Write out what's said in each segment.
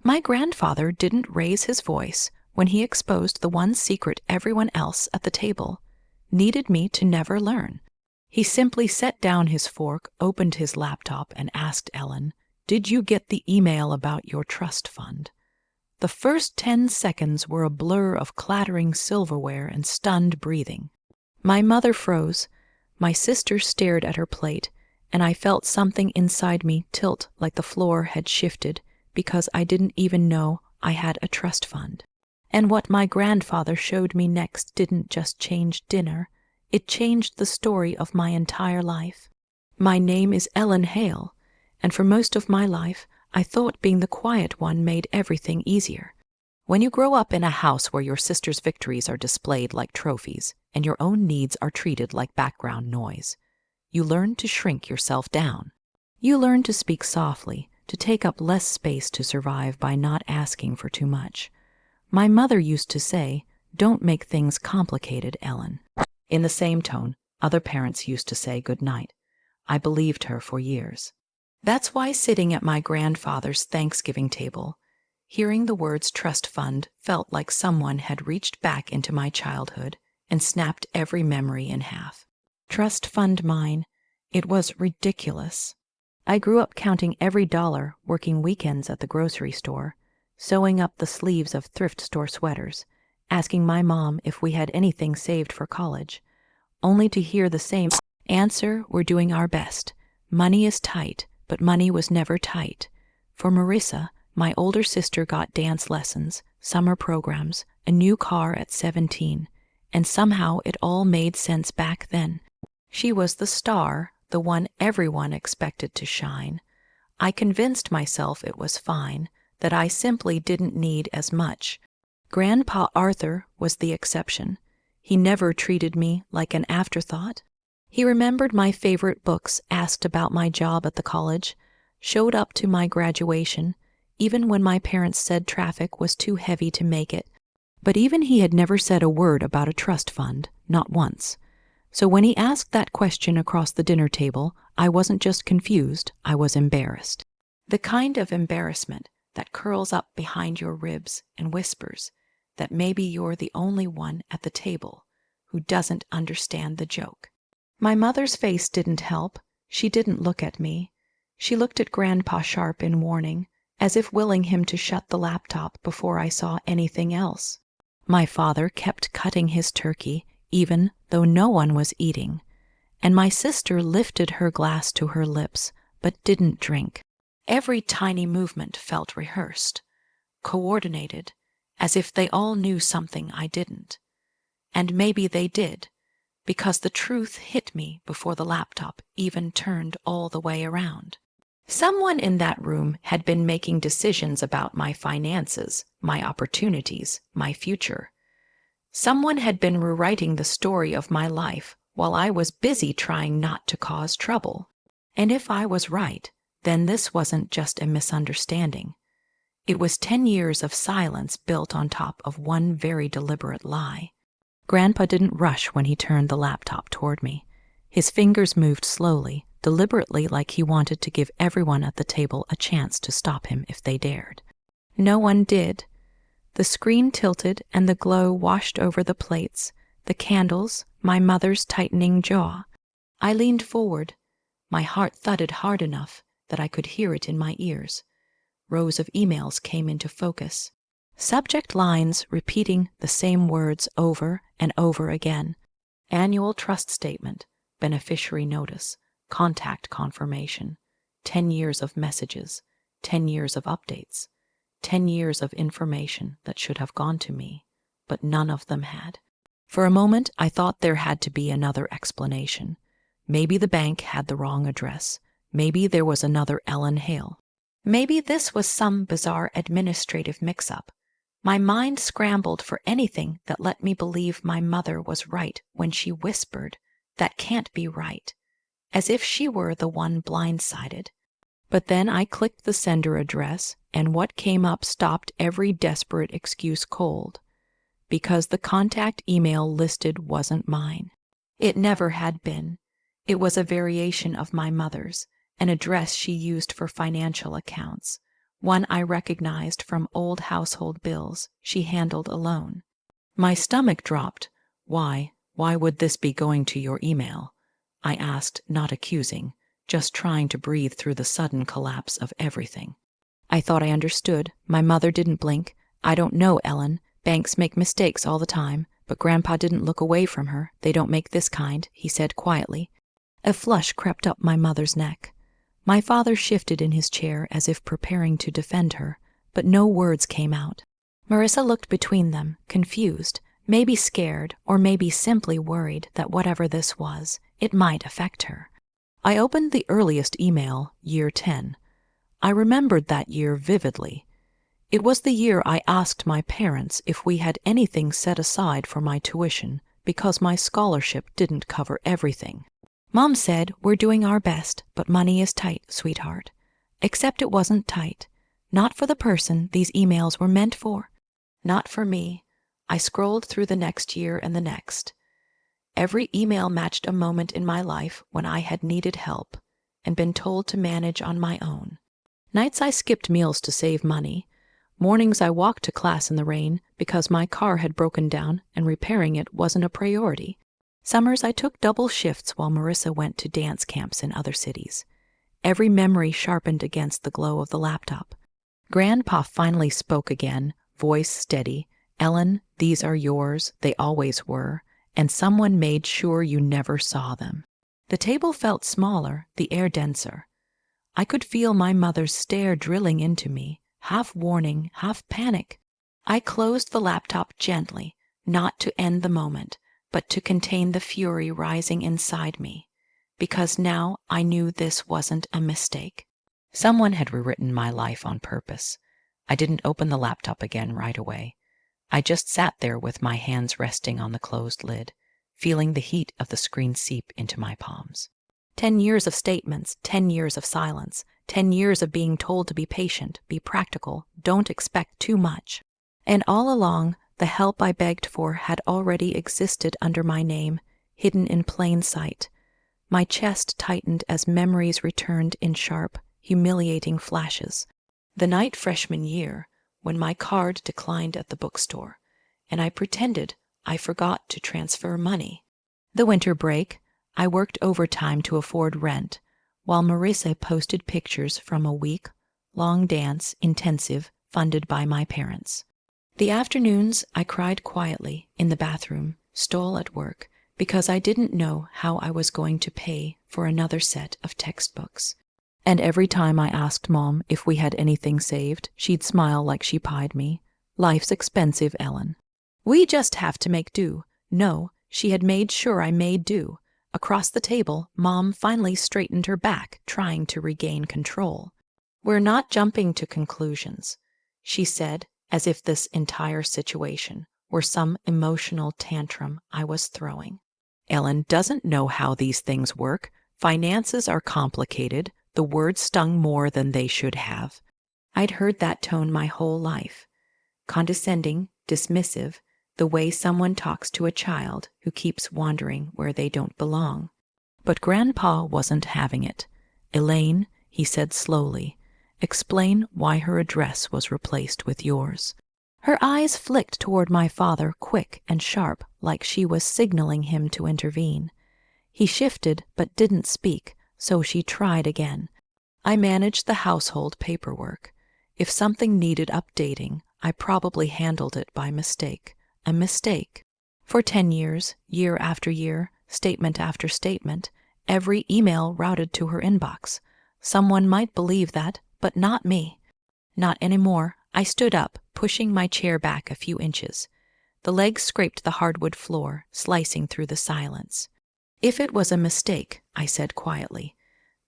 My grandfather didn't raise his voice when he exposed the one secret everyone else at the table needed me to never learn. He simply set down his fork, opened his laptop, and asked Ellen, "Did you get the email about your trust fund?" The first 10 seconds were a blur of clattering silverware and stunned breathing. My mother froze, my sister stared at her plate, and I felt something inside me tilt like the floor had shifted because I didn't even know I had a trust fund. And what my grandfather showed me next didn't just change dinner, it changed the story of my entire life. My name is Ellen Hale, and for most of my life, I thought being the quiet one made everything easier. When you grow up in a house where your sister's victories are displayed like trophies and your own needs are treated like background noise, you learn to shrink yourself down. You learn to speak softly, to take up less space to survive by not asking for too much. My mother used to say, "Don't make things complicated, Ellen." In the same tone, other parents used to say good night. I believed her for years. That's why sitting at my grandfather's Thanksgiving table, hearing the words trust fund felt like someone had reached back into my childhood and snapped every memory in half. Trust fund mine. It was ridiculous. I grew up counting every dollar, working weekends at the grocery store, sewing up the sleeves of thrift store sweaters, asking my mom if we had anything saved for college, only to hear the same answer: "We're doing our best. Money is tight, but money was never tight." For Marissa, my older sister got dance lessons, summer programs, a new car at 17, and somehow it all made sense back then. She was the star, the one everyone expected to shine. I convinced myself it was fine, that I simply didn't need as much. Grandpa Arthur was the exception. He never treated me like an afterthought. He remembered my favorite books, asked about my job at the college, showed up to my graduation, even when my parents said traffic was too heavy to make it. But even he had never said a word about a trust fund, not once. So when he asked that question across the dinner table, I wasn't just confused, I was embarrassed. The kind of embarrassment that curls up behind your ribs and whispers that maybe you're the only one at the table who doesn't understand the joke. My mother's face didn't help. She didn't look at me. She looked at Grandpa Sharp in warning, as if willing him to shut the laptop before I saw anything else. My father kept cutting his turkey, even though no one was eating, and my sister lifted her glass to her lips, but didn't drink. Every tiny movement felt rehearsed, coordinated, as if they all knew something I didn't. And maybe they did, because the truth hit me before the laptop even turned all the way around. Someone in that room had been making decisions about my finances, my opportunities, my future. Someone had been rewriting the story of my life while I was busy trying not to cause trouble. And if I was right, then this wasn't just a misunderstanding. It was 10 years of silence built on top of one very deliberate lie. Grandpa didn't rush when he turned the laptop toward me. His fingers moved slowly, deliberately, like he wanted to give everyone at the table a chance to stop him if they dared. No one did. The screen tilted and the glow washed over the plates, the candles, my mother's tightening jaw. I leaned forward. My heart thudded hard enough that I could hear it in my ears. Rows of emails came into focus. Subject lines repeating the same words over and over again. Annual trust statement, beneficiary notice, contact confirmation, 10 years of messages, 10 years of updates, 10 years of information that should have gone to me, but none of them had. For a moment, I thought there had to be another explanation. Maybe the bank had the wrong address. Maybe there was another Ellen Hale. Maybe this was some bizarre administrative mix-up. My mind scrambled for anything that let me believe my mother was right when she whispered, "That can't be right," as if she were the one blindsided. But then I clicked the sender address, and what came up stopped every desperate excuse cold. Because the contact email listed wasn't mine. It never had been. It was a variation of my mother's, an address she used for financial accounts, one I recognized from old household bills she handled alone. My stomach dropped. Why would this be going to your email? I asked, not accusing, just trying to breathe through the sudden collapse of everything. I thought I understood. My mother didn't blink. I don't know, Ellen. Banks make mistakes all the time, but Grandpa didn't look away from her. They don't make this kind, he said quietly. A flush crept up my mother's neck. My father shifted in his chair as if preparing to defend her, but no words came out. Marissa looked between them, confused, maybe scared, or maybe simply worried that whatever this was, it might affect her. I opened the earliest email, year 10. I remembered that year vividly. It was the year I asked my parents if we had anything set aside for my tuition because my scholarship didn't cover everything. Mom said, "We're doing our best, but money is tight, sweetheart." Except it wasn't tight. Not for the person these emails were meant for. Not for me. I scrolled through the next year and the next. Every email matched a moment in my life when I had needed help and been told to manage on my own. Nights I skipped meals to save money. Mornings I walked to class in the rain because my car had broken down and repairing it wasn't a priority. Summers I took double shifts while Marissa went to dance camps in other cities. Every memory sharpened against the glow of the laptop. Grandpa finally spoke again, voice steady. "Ellen, these are yours, they always were, and someone made sure you never saw them." The table felt smaller, the air denser. I could feel my mother's stare drilling into me, half warning, half panic. I closed the laptop gently, not to end the moment, but to contain the fury rising inside me, because now I knew this wasn't a mistake. Someone had rewritten my life on purpose. I didn't open the laptop again right away. I just sat there with my hands resting on the closed lid, feeling the heat of the screen seep into my palms. 10 years of statements, 10 years of silence, 10 years of being told to be patient, be practical, don't expect too much. And all along, the help I begged for had already existed under my name, hidden in plain sight. My chest tightened as memories returned in sharp, humiliating flashes. The night freshman year, when my card declined at the bookstore, and I pretended I forgot to transfer money. The winter break, I worked overtime to afford rent, while Marissa posted pictures from a week-long dance intensive funded by my parents. The afternoons I cried quietly in the bathroom, stole at work, because I didn't know how I was going to pay for another set of textbooks. And every time I asked Mom if we had anything saved, she'd smile like she pied me. "Life's expensive, Ellen." "We just have to make do." No, she had made sure I made do. Across the table, Mom finally straightened her back, trying to regain control. "We're not jumping to conclusions," she said, as if this entire situation were some emotional tantrum I was throwing. "Ellen doesn't know how these things work. Finances are complicated." The words stung more than they should have. I'd heard that tone my whole life. Condescending, dismissive, the way someone talks to a child who keeps wandering where they don't belong. But Grandpa wasn't having it. "Elaine," he said slowly, "explain why her address was replaced with yours." Her eyes flicked toward my father, quick and sharp, like she was signaling him to intervene. He shifted but didn't speak, so she tried again. "I managed the household paperwork. If something needed updating, I probably handled it by mistake. A mistake. For 10 years, year after year, statement after statement, every email routed to her inbox. Someone might believe that, but not me. Not anymore." I stood up, pushing my chair back a few inches. The legs scraped the hardwood floor, slicing through the silence. "If it was a mistake," I said quietly,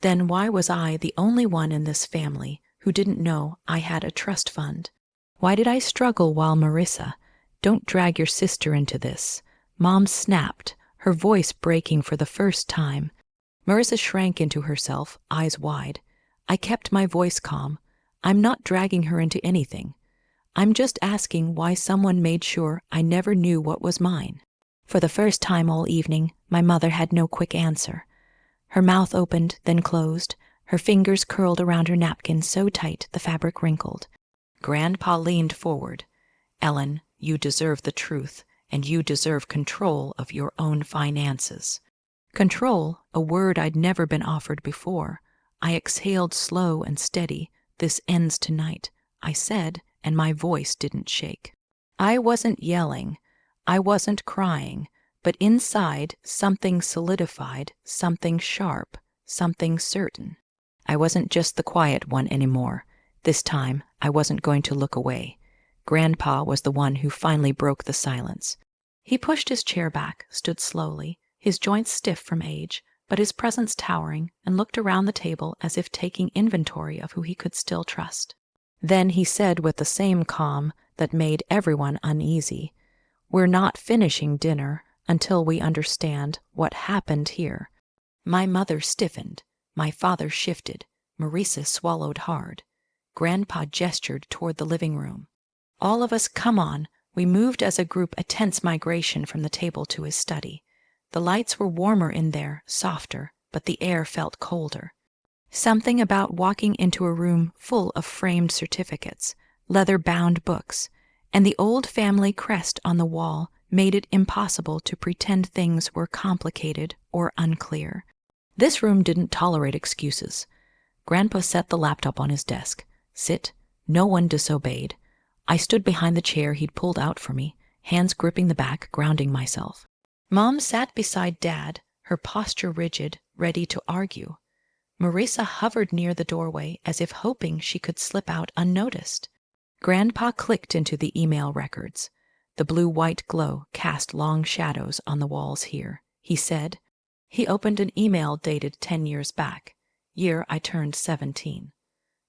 "then why was I the only one in this family who didn't know I had a trust fund? Why did I struggle while Marissa—" "Don't drag your sister into this." Mom snapped, her voice breaking for the first time. Marissa shrank into herself, eyes wide. I kept my voice calm. "I'm not dragging her into anything. I'm just asking why someone made sure I never knew what was mine." For the first time all evening, my mother had no quick answer. Her mouth opened, then closed, Her fingers curled around her napkin so tight the fabric wrinkled. Grandpa leaned forward. "Ellen, you deserve the truth, and you deserve control of your own finances." Control, a word I'd never been offered before. I exhaled slow and steady. "This ends tonight," I said, and my voice didn't shake. I wasn't yelling. I wasn't crying. But inside, something solidified, something sharp, something certain. I wasn't just the quiet one anymore. This time, I wasn't going to look away. Grandpa was the one who finally broke the silence. He pushed his chair back, stood slowly, his joints stiff from age, but his presence towering, and looked around the table as if taking inventory of who he could still trust. Then he said with the same calm that made everyone uneasy, "We're not finishing dinner until we understand what happened here." My mother stiffened. My father shifted. Marisa swallowed hard. Grandpa gestured toward the living room. "All of us, come on." We moved as a group, a tense migration from the table to his study. The lights were warmer in there, softer, but the air felt colder. Something about walking into a room full of framed certificates, leather-bound books, and the old family crest on the wall made it impossible to pretend things were complicated or unclear. This room didn't tolerate excuses. Grandpa set the laptop on his desk. "Sit." No one disobeyed. I stood behind the chair he'd pulled out for me, hands gripping the back, grounding myself. Mom sat beside Dad, her posture rigid, ready to argue. Marisa hovered near the doorway as if hoping she could slip out unnoticed. Grandpa clicked into the email records. The blue-white glow cast long shadows on the walls here. He said, he opened an email dated 10 years back, year I turned 17.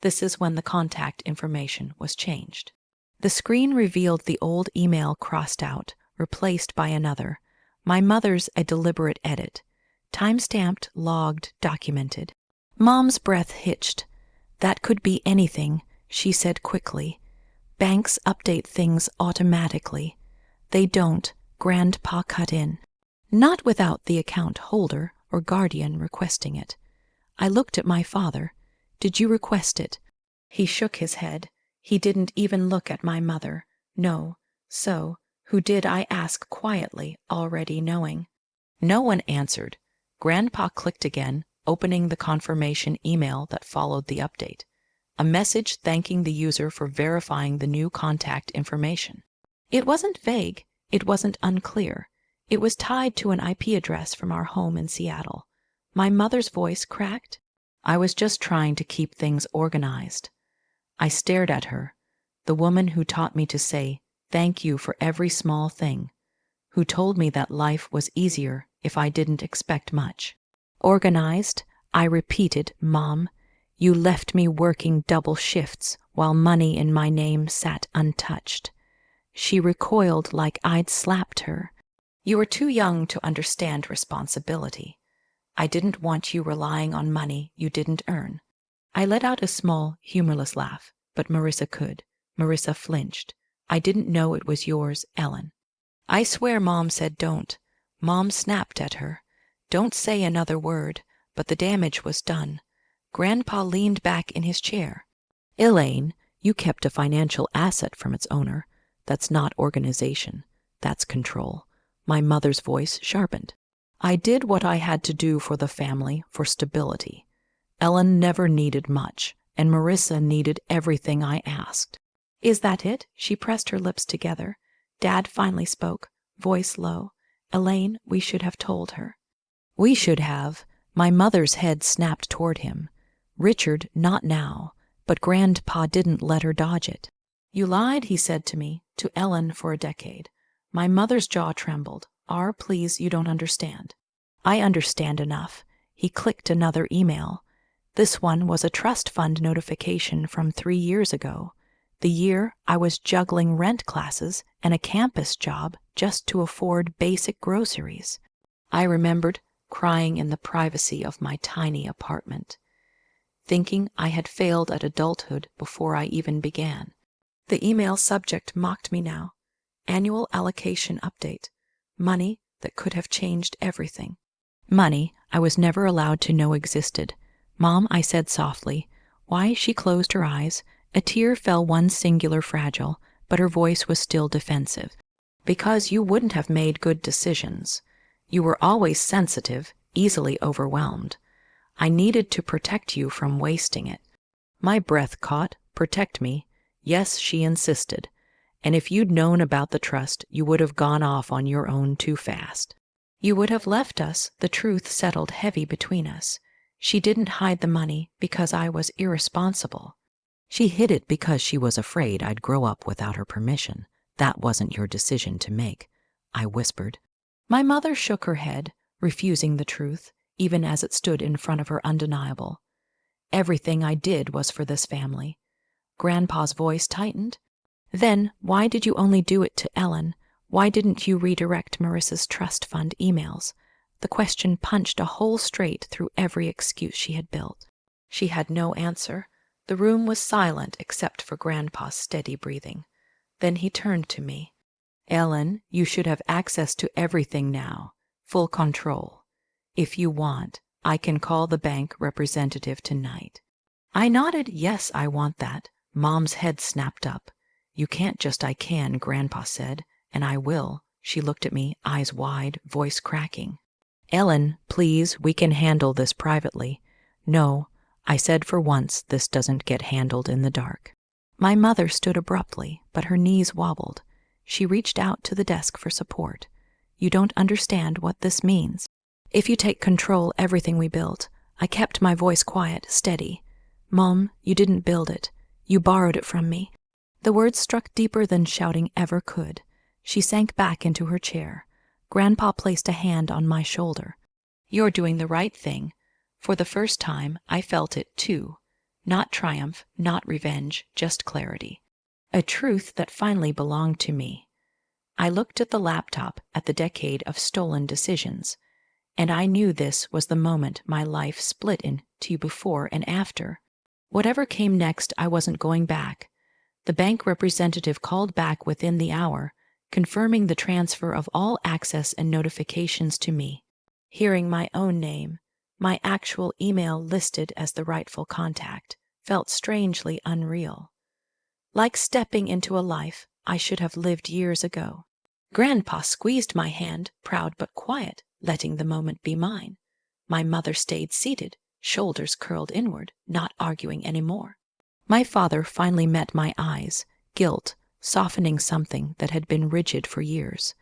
This is when the contact information was changed. The screen revealed the old email crossed out, replaced by another. My mother's a deliberate edit. Time-stamped, logged, documented. Mom's breath hitched. "That could be anything," she said quickly. "Banks update things automatically." "They don't," Grandpa cut in. "Not without the account holder or guardian requesting it." I looked at my father. "Did you request it?" He shook his head. He didn't even look at my mother. "No." "So, who did?" I asked quietly, already knowing. No one answered. Grandpa clicked again, opening the confirmation email that followed the update. A message thanking the user for verifying the new contact information. It wasn't vague. It wasn't unclear. It was tied to an IP address from our home in Seattle. My mother's voice cracked. "I was just trying to keep things organized." I stared at her, the woman who taught me to say, "Thank you for every small thing," who told me that life was easier if I didn't expect much. "Organized?" I repeated, "Mom. You left me working double shifts while money in my name sat untouched." She recoiled like I'd slapped her. "You were too young to understand responsibility. I didn't want you relying on money you didn't earn." I let out a small, humorless laugh, but Marisa could. Marisa flinched. "I didn't know it was yours, Ellen." "I swear Mom said don't." Mom snapped at her. "Don't say another word," but the damage was done. Grandpa leaned back in his chair. "Elaine, you kept a financial asset from its owner. That's not organization. That's control." My mother's voice sharpened. "I did what I had to do for the family, for stability. Ellen never needed much, and Marisa needed everything I asked." "Is that it?" She pressed her lips together. Dad finally spoke, voice low. "Elaine, we should have told her." "We should have." My mother's head snapped toward him. "Richard, not now." But Grandpa didn't let her dodge it. "You lied," he said to me, "to Ellen for a decade." My mother's jaw trembled. Please, you don't understand." "I understand enough." He clicked another email. This one was a trust fund notification from 3 years ago, the year I was juggling rent classes and a campus job just to afford basic groceries. I remembered crying in the privacy of my tiny apartment, thinking I had failed at adulthood before I even began. The email subject mocked me now. Annual allocation update. Money that could have changed everything. Money I was never allowed to know existed. Mom, I said softly. Why, she closed her eyes. A tear fell one singular fragile, but her voice was still defensive. Because you wouldn't have made good decisions. You were always sensitive, easily overwhelmed. I needed to protect you from wasting it. My breath caught. Protect me. Yes, she insisted. And if you'd known about the trust, you would have gone off on your own too fast. You would have left us. The truth settled heavy between us. She didn't hide the money because I was irresponsible. She hid it because she was afraid I'd grow up without her permission. That wasn't your decision to make, I whispered. My mother shook her head, refusing the truth, even as it stood in front of her undeniable. Everything I did was for this family. Grandpa's voice tightened. Then, why did you only do it to Ellen? Why didn't you redirect Marissa's trust fund emails? The question punched a hole straight through every excuse she had built. She had no answer. The room was silent except for Grandpa's steady breathing. Then he turned to me. Ellen, you should have access to everything now. Full control. If you want, I can call the bank representative tonight. I nodded. Yes, I want that. Mom's head snapped up. You can't just I can, Grandpa said, and I will. She looked at me, eyes wide, voice cracking. Ellen, please, we can handle this privately. No, I said for once this doesn't get handled in the dark. My mother stood abruptly, but her knees wobbled. She reached out to the desk for support. You don't understand what this means. If you take control everything we built. I kept my voice quiet, steady. Mom, you didn't build it. You borrowed it from me. The words struck deeper than shouting ever could. She sank back into her chair. Grandpa placed a hand on my shoulder. You're doing the right thing. For the first time, I felt it too. Not triumph, not revenge, just clarity. A truth that finally belonged to me. I looked at the laptop, at the decade of stolen decisions, and I knew this was the moment my life split into before and after. Whatever came next, I wasn't going back. The bank representative called back within the hour, confirming the transfer of all access and notifications to me. Hearing my own name, my actual email listed as the rightful contact, felt strangely unreal. Like stepping into a life I should have lived years ago. Grandpa squeezed my hand, proud but quiet, letting the moment be mine. My mother stayed seated, shoulders curled inward, not arguing any more. My father finally met my eyes, guilt softening something that had been rigid for years.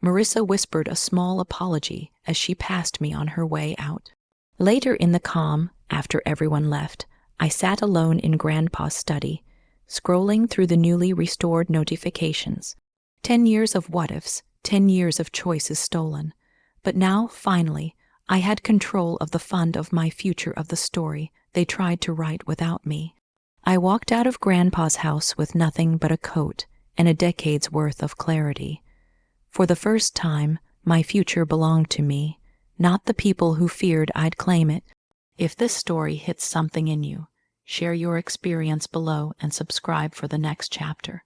Marissa whispered a small apology as she passed me on her way out. Later in the calm, after everyone left, I sat alone in Grandpa's study, scrolling through the newly restored notifications. 10 years of what-ifs, 10 years of choices stolen. But now, finally, I had control of the fund of my future of the story they tried to write without me. I walked out of Grandpa's house with nothing but a coat and a decade's worth of clarity. For the first time, my future belonged to me, not the people who feared I'd claim it. If this story hits something in you, share your experience below and subscribe for the next chapter.